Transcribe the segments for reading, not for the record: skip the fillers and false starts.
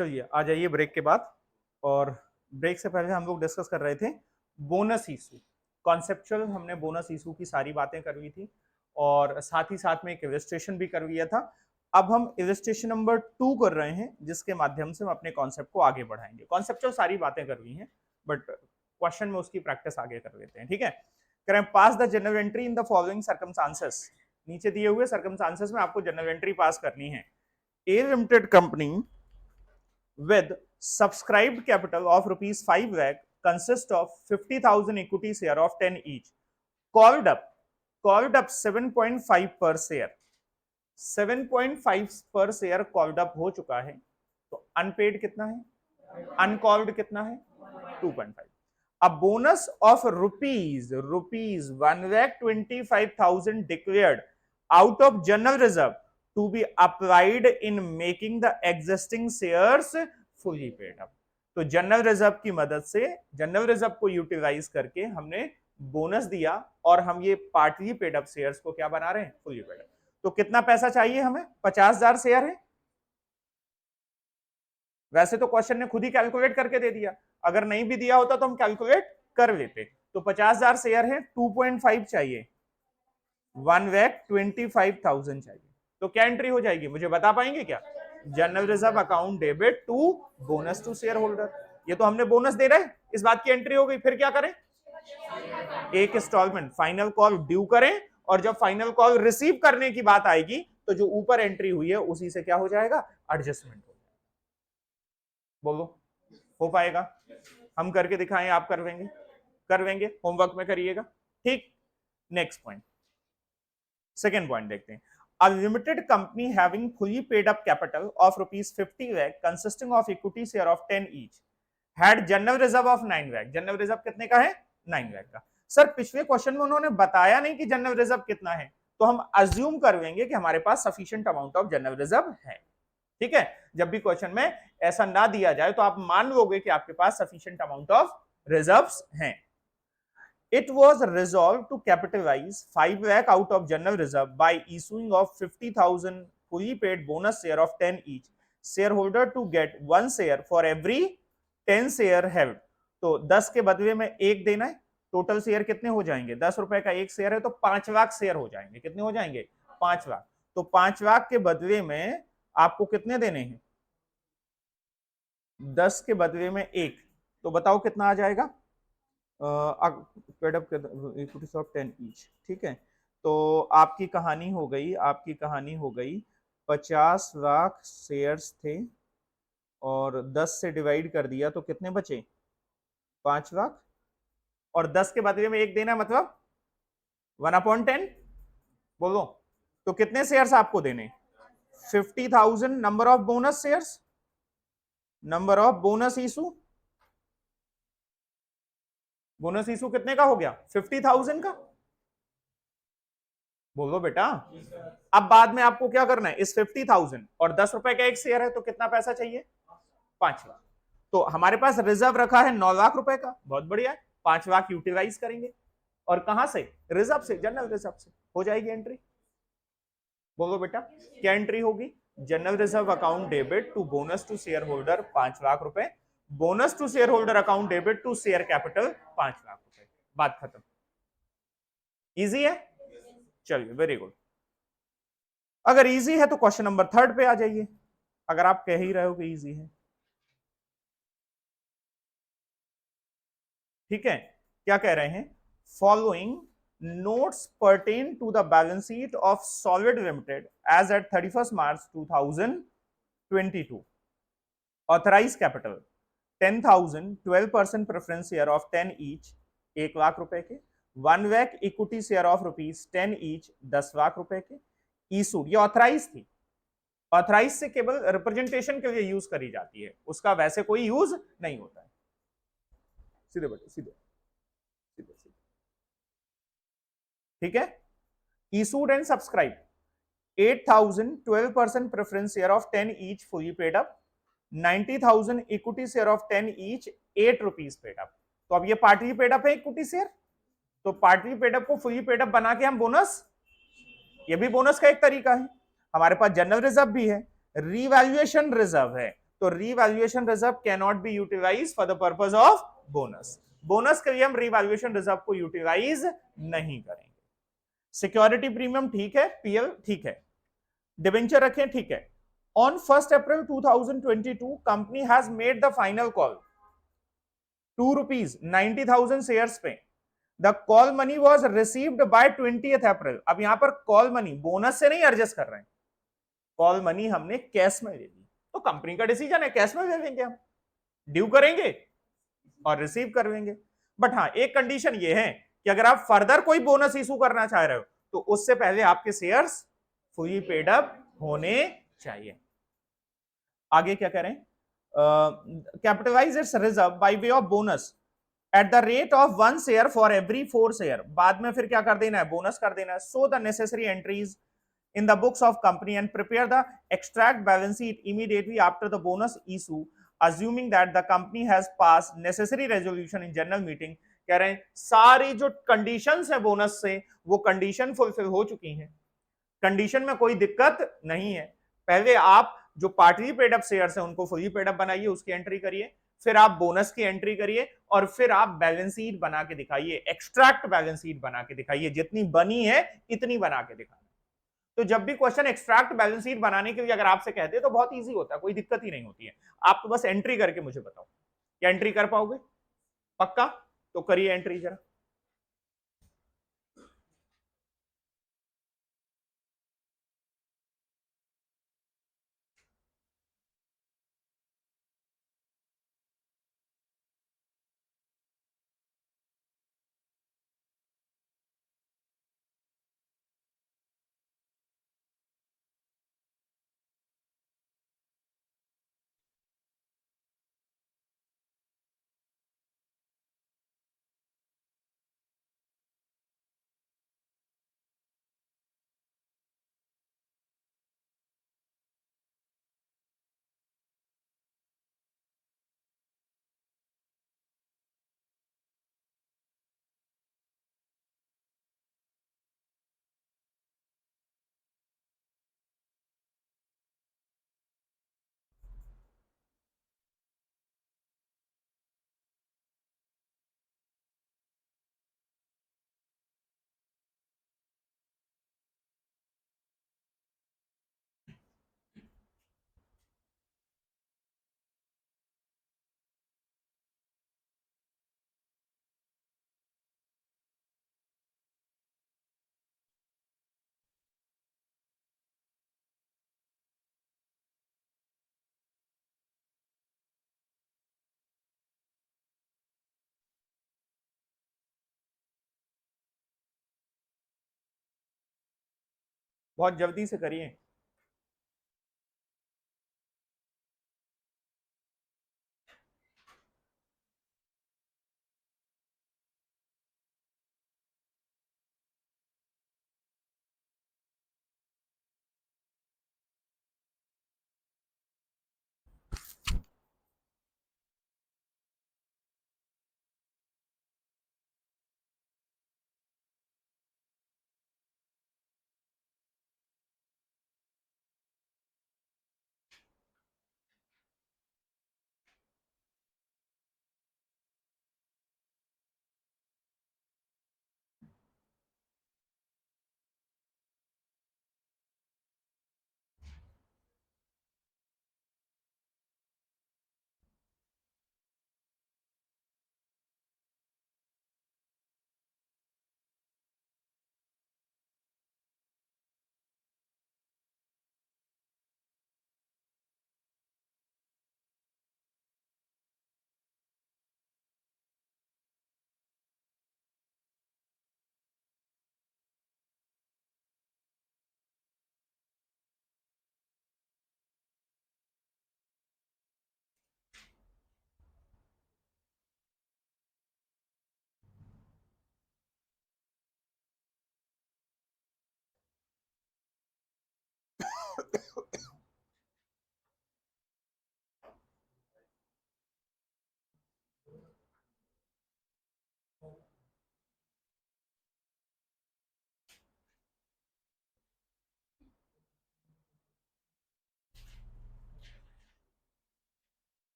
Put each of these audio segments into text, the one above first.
चलिए आ जाइए ब्रेक के बाद। और ब्रेक से पहले हम लोग डिस्कस कर रहे थे बोनस इशू, कॉन्सेप्चुअल। हमने बोनस इशू की सारी बातें कर ली थी और साथ ही साथ में एक इलस्ट्रेशन भी कर लिया था। अब हम इलस्ट्रेशन नंबर 2 कर रहे हैं, जिसके माध्यम से हम अपने कॉन्सेप्ट को आगे बढ़ाएंगे। कॉन्सेप्चुअल सारी बातें कर ली हैं, बट क्वेश्चन में उसकी प्रैक्टिस आगे कर लेते हैं। ठीक है, करें pass the general entry in the following circumstances. नीचे दिए हुए सर्कमस्टांसेस में आपको जनरल एंट्री पास करनी है। A limited company with subscribed capital of rupees 5 lakh consists of 50,000 equity share of 10 each, called up 7.5 per share। 7.5 पर share called up हो चुका है, तो अनपेड कितना है, अनकॉल्ड कितना है 2.5। अब bonus of rupees 1,25,000 declared out of general reserve to be applied in making the existing shares fully paid up। तो जनरल रिजर्व की मदद से, जनरल रिजर्व को यूटिलाइज करके हमने बोनस दिया और हम ये पार्टली पेड अप शेयर्स को क्या बना रहे हैं, फुली पेड अप। तो कितना पैसा चाहिए हमें, 50,000 शेयर है। वैसे तो क्वेश्चन ने खुद ही कैलकुलेट करके दे दिया, अगर नहीं भी दिया होता तो हम कैलकुलेट कर लेते। तो 50,000 शेयर है, 2.5 चाहिए, 1,25,000 चाहिए। तो क्या एंट्री हो जाएगी, मुझे बता पाएंगे क्या? General reserve account debit to bonus to share holder. ये तो हमने बोनस दे रहे, इस बात की एंट्री हो गई। फिर क्या करें, एक इंस्टॉलमेंट फाइनल कॉल ड्यू करें, और जब फाइनल कॉल रिसीव करने की बात आएगी तो जो ऊपर एंट्री हुई है उसी से क्या हो जाएगा, एडजस्टमेंट हो जाएगा। बोलो हो पाएगा? हम करके दिखाएं, आप कर लेंगे, होमवर्क में करिएगा। ठीक, नेक्स्ट पॉइंट, सेकेंड पॉइंट देखते हैं। A limited company having fully paid up capital of rupees 50 lakh consisting of equity share of 10 each had general reserve of 9 lakh। General reserve कितने का है, 9 लाख का। सर पिछले क्वेश्चन में उन्होंने बताया नहीं कि जनरल रिजर्व कितना है, तो हम अज्यूम कर लेंगे कि हमारे पास sufficient amount of general reserve है। ठीक है, जब भी क्वेश्चन में ऐसा ना दिया जाए तो आप मान लोगे कि आपके पास सफिशिएंट अमाउंट ऑफ रिजर्व्स हैं। It was resolved to capitalize 5 lakh out of general reserve by issuing of 50,000 fully paid bonus share of 10 each shareholder to get 1 share for every 10 share held। तो 10 के बदले में एक देना है। Total share कितने हो जाएंगे, 10 रुपए का एक शेयर है तो 5 लाख शेयर हो जाएंगे। कितने हो जाएंगे, 5 लाख। तो 5 लाख के बदले में आपको कितने देने हैं, 10 के बदले में एक। तो बताओ कितना आ जाएगा, इक्विटी ऑफ 10 ईच। ठीक है, तो आपकी कहानी हो गई, 50 लाख शेयर्स थे और 10 से डिवाइड कर दिया तो कितने बचे, 5 लाख। और 10 के बदले में एक देना, मतलब 1/10। बोलो तो कितने शेयर्स आपको देने, 50,000 number of bonus shares, number of bonus issue. Bonus issue कितने का हो गया, 50,000 का। बोलो बेटा, अब बाद में आपको क्या करना है, इस 50,000 और 10 रुपए का एक शेयर है तो कितना पैसा चाहिए, 5 लाख। तो हमारे पास रिजर्व रखा है 9 लाख रुपए का, बहुत बढ़िया है। 5 लाख यूटिलाइज करेंगे, और कहां से, रिजर्व से, जनरल रिजर्व से हो जाएगी एंट्री। बोलो बेटा क्या एंट्री होगी, general reserve account debit to bonus to share holder 5 lakh रुपए, bonus to share holder account debit to share capital 5 lakh रुपए। बात खत्म। इजी है, चलिए वेरी गुड। अगर इजी है तो क्वेश्चन नंबर 3 पे आ जाइए, अगर आप कह ही रहे हो कि इजी है। ठीक है, क्या कह रहे हैं, following notes pertain to the balance sheet of solid limited as at 31 March 2022। Authorise capital 10,000, 12% preference share of 10 each 1 lakh रुपए के, 1 lakh equity share of rupees 10 each 10 lakh रुपए के। इशूड, ये ऑथराइज थी, ऑथराइज से केवल रिप्रेजेंटेशन के लिए यूज करी जाती है, उसका वैसे कोई यूज नहीं होता है। सीधे बेटे सीधे सीधे सीधे। ठीक है, issued and subscribe 8,000, 12% preference share of 10 each fully paid up, 90,000 equity share of 10 each 8 rupees paid up. तो अब ये पार्टली पेड अप है इक्विटी शेयर, तो पार्टली पेड अप को फुली पेड अप बना के हम बोनस, ये भी बोनस का एक तरीका है। हमारे पास जनरल रिजर्व भी है, रिवैल्यूएशन रिजर्व है, तो revaluation reserve can not be utilise for the purpose of bonus. Bonus के लिए हम रीवैल्यूएशन रिजर्व को यूटिलाइज नहीं करेंगे। सिक्योरिटी प्रीमियम ठीक है, पीएल ठीक है, डिबेंचर रखें ठीक है। On 1 April 2022 company has made the final call ₹290,000 shares पे। The call money was received by 20th April. अब यहां पर कॉल मनी बोनस से नहीं एडजस्ट कर रहे हैं, कॉल मनी हमने कैश में दे दी, तो कंपनी का डिसीजन है, कैश में दे देंगे हम, ड्यू करेंगे और रिसीव कर लेंगे। बट हाँ, एक कंडीशन ये है कि अगर आप फर्दर कोई बोनस इशू करना चाह रहे हो तो उससे पहले आपके शेयर्स फुली पेड अप होने चाहिए। आगे क्या करें, capitalise its reserve by way of bonus at the rate of 1 share for every 4 share. बाद में फिर क्या कर देना है, बोनस कर देना है। So the necessary entries in the books of company and prepare the extract balance sheet immediately after the bonus issue, assuming that the company has passed necessary resolution in general meeting। कह रहे हैं सारी जो conditions है bonus से वो condition fulfil हो चुकी हैं, कंडीशन में कोई दिक्कत नहीं है। पहले आप जो पार्टली पेड अप शेयर्स है उनको फुली पेड अप बनाइए, उसकी एंट्री करिए, फिर आप बोनस की एंट्री करिए और फिर आप बैलेंस शीट बना के दिखाइए, एक्सट्रैक्ट बैलेंस शीट बना के दिखाइए, जितनी बनी है इतनी बना के दिखाइए। तो जब भी क्वेश्चन एक्सट्रैक्ट बैलेंस शीट बनाने के लिए अगर आपसे कहते हैं तो बहुत इजी होता है, कोई दिक्कत ही नहीं होती है। आप तो बस एंट्री करके मुझे बताओ, क्या एंट्री कर पाओगे? पक्का? तो करिए एंट्री जरा। बहुत जल्दी से करिए।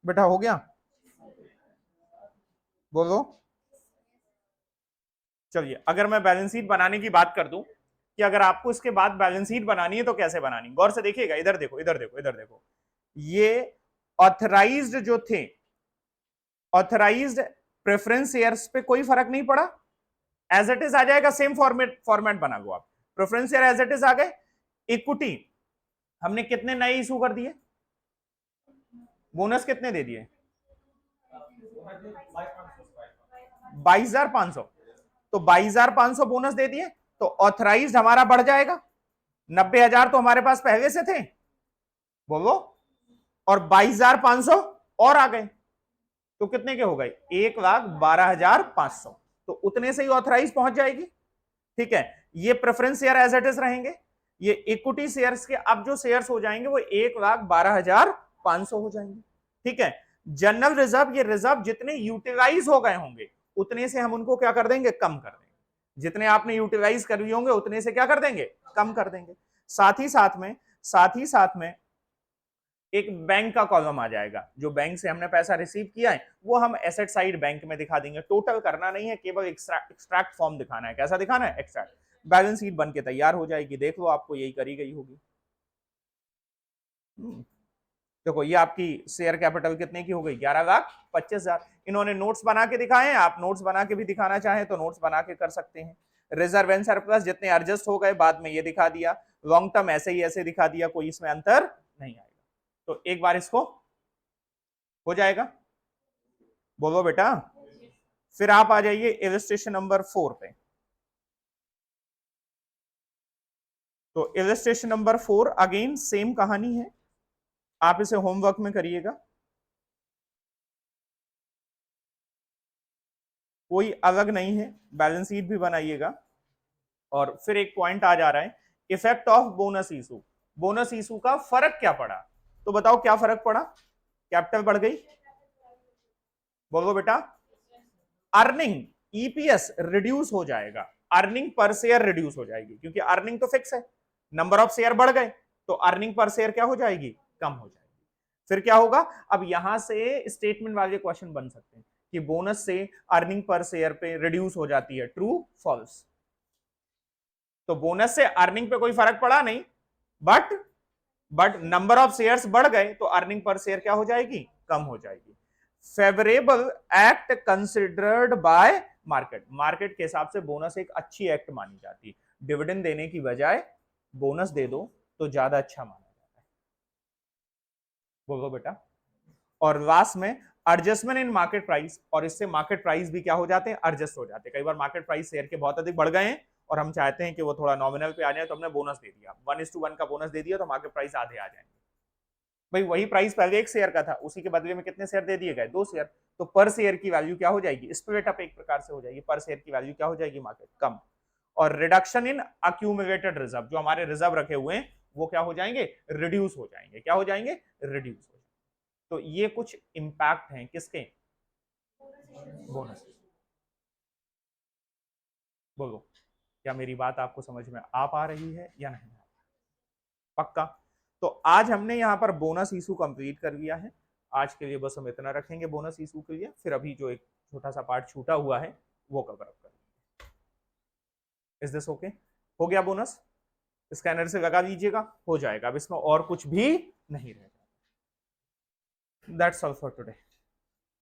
बेटा हो गया, बोलो। चलिए, अगर मैं बैलेंस शीट बनाने की बात कर दूं कि अगर आपको इसके बाद बैलेंस शीट बनानी है तो कैसे बनानी, गौर से देखिएगा, इधर देखो इधर देखो इधर देखो। ये ऑथराइज्ड जो थे, ऑथराइज्ड प्रेफरेंस शेयर्स पे कोई फर्क नहीं पड़ा, एज इट इज आ जाएगा, सेम फॉर्मेट बना लो आप। Preference share as it is आ गए। इक्विटी हमने कितने नए इशू कर दिए, बोनस कितने दे दिए, 22,500। तो 22,500 बोनस दे दिए, तो ऑथराइज्ड हमारा बढ़ जाएगा। 90,000 तो हमारे पास पहले से थे, बोलो, और 22,500 और आ गए, तो कितने के हो गए, 1,12,500। तो उतने से ही ऑथराइज पहुंच जाएगी। ठीक है, ये preference share as it is रहेंगे। ये इक्विटी शेयर्स के अब जो शेयर्स हो जाएंगे वो 1,12,500 हो जाएंगे। ठीक है, जनरल रिजर्व, ये रिजर्व जितने यूटिलाइज हो गए होंगे उतने से हम उनको क्या कर देंगे, कम कर देंगे। जितने आपने यूटिलाइज कर लिए होंगे उतने से क्या कर देंगे, कम कर देंगे। साथ ही साथ में एक बैंक का कॉलम आ जाएगा, जो बैंक से हमने पैसा रिसीव किया है वो हम एसेट साइड बैंक में दिखा देंगे। टोटल करना नहीं है, केवल एक्सट्रैक्ट फॉर्म दिखाना है। कैसा दिखाना है, एक्सट्रैक्ट। बैलेंस शीट बन के तैयार हो जाएगी, देख लो, आपको यही करी गई होगी। देखो, ये आपकी शेयर कैपिटल कितने की हो गई, 11,25,000। इन्होंने नोट्स बना के दिखाए हैं, आप नोट्स बना के भी दिखाना चाहें तो नोट्स बना के कर सकते हैं। रिजर्व एंड सरप्लस जितने एडजस्ट हो गए बाद में ये दिखा दिया, लॉन्ग टर्म ऐसे ही ऐसे दिखा दिया, कोई इसमें अंतर नहीं आएगा। तो एक बार इसको हो जाएगा, बोलो बेटा। फिर आप आ जाइए इलस्ट्रेशन नंबर 4 पे। तो इलस्ट्रेशन नंबर 4 अगेन सेम कहानी है, आप इसे होमवर्क में करिएगा, कोई अलग नहीं है, बैलेंस शीट भी बनाइएगा। और फिर एक पॉइंट आ जा रहा है, effect of bonus issue. Bonus issue का फर्क क्या पड़ा, तो बताओ क्या फर्क पड़ा, कैपिटल बढ़ गई, बोलो बेटा। अर्निंग, ईपीएस रिड्यूस हो जाएगा, अर्निंग पर शेयर रिड्यूस हो जाएगी, क्योंकि अर्निंग तो फिक्स है, नंबर ऑफ शेयर बढ़ गए तो अर्निंग पर शेयर क्या हो जाएगी, कम हो जाएगी। फिर क्या होगा, अब यहां से स्टेटमेंट वाले क्वेश्चन बन सकते हैं कि बोनस से अर्निंग पर शेयर पे रिड्यूस हो जाती है, ट्रू फॉल्स। तो बोनस से अर्निंग पे कोई फर्क पड़ा नहीं, बट नंबर ऑफ शेयर्स बढ़ गए तो अर्निंग पर शेयर क्या हो जाएगी, कम हो जाएगी। Favourable act considered bye market, market के हिसाब से बोनस एक अच्छी एक्ट मानी जाती है, डिविडेंड देने की बजाय बोनस दे दो तो ज्यादा अच्छा माना जाता है, बोलो बेटा। और लास्ट में एडजस्टमेंट इन मार्केट प्राइस, और इससे मार्केट प्राइस भी क्या हो जाते हैं, एडजस्ट हो जाते हैं। कई बार मार्केट प्राइस शेयर के बहुत अधिक बढ़ गए हैं और हम चाहते हैं कि वो थोड़ा नॉमिनल पे आ जाए, तो हमने बोनस दे दिया, 1:1 का बोनस दे दिया, तो मार्केट प्राइस आधे आ जाएंगे। भाई वही प्राइस पहले एक शेयर का था, उसी के बदले में कितने शेयर दे दिए गए, 2 शेयर, तो पर शेयर की वैल्यू क्या हो जाएगी, स्प्लिट अप एक प्रकार से हो जाएगी, पर शेयर की वैल्यू क्या हो जाएगी, मार्केट कम। और रिडक्शन इन अक्यूमुलेटेड रिजर्व, जो हमारे रिजर्व रखे हुए हैं वो क्या हो जाएंगे, रिड्यूस हो जाएंगे, क्या हो जाएंगे, रिड्यूस हो जाएंगे। तो ये कुछ इंपैक्ट हैं किसके, बोनस। बोलो, क्या मेरी बात आपको समझ में आ पा रही है या नहीं, पक्का। तो आज हमने यहाँ पर बोनस इशू कंप्लीट कर लिया है, आज के लिए बस हम इतना रखेंगे बोनस इशू के लिए, फिर अभी जो एक छोटा सा पार्ट छूटा हुआ है वो कवर अप करेंगे। इज दिस ओके, हो गया बोनस, स्कैनर से लगा लीजिएगा, हो जाएगा, अब इसमें और कुछ भी नहीं रहेगा। That's all for today.